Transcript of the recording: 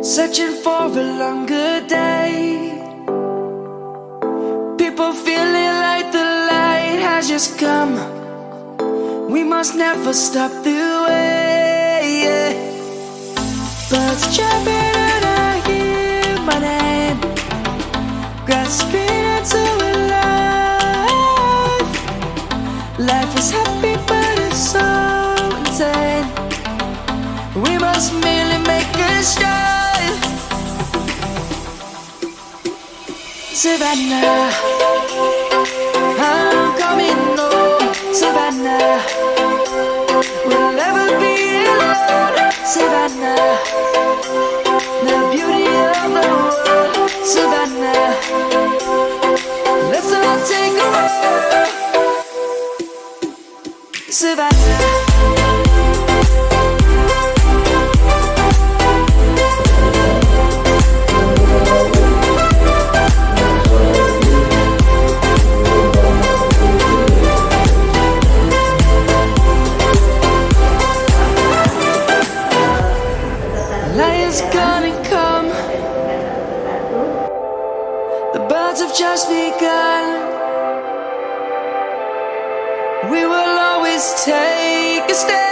searching for a longer day. People feeling like the light has just come. We must never stop the way. Birds jumping and I hear my name, grasping into a life. Life is happy but it's so insane. We must merely make a start. Savannah, I'm coming home. Savannah, we'll never be alone. Savannah, the beauty of the world. Savannah, let's all take a walk. Savannah. Lion's gonna come. The birds have just begun. We will always take a stand.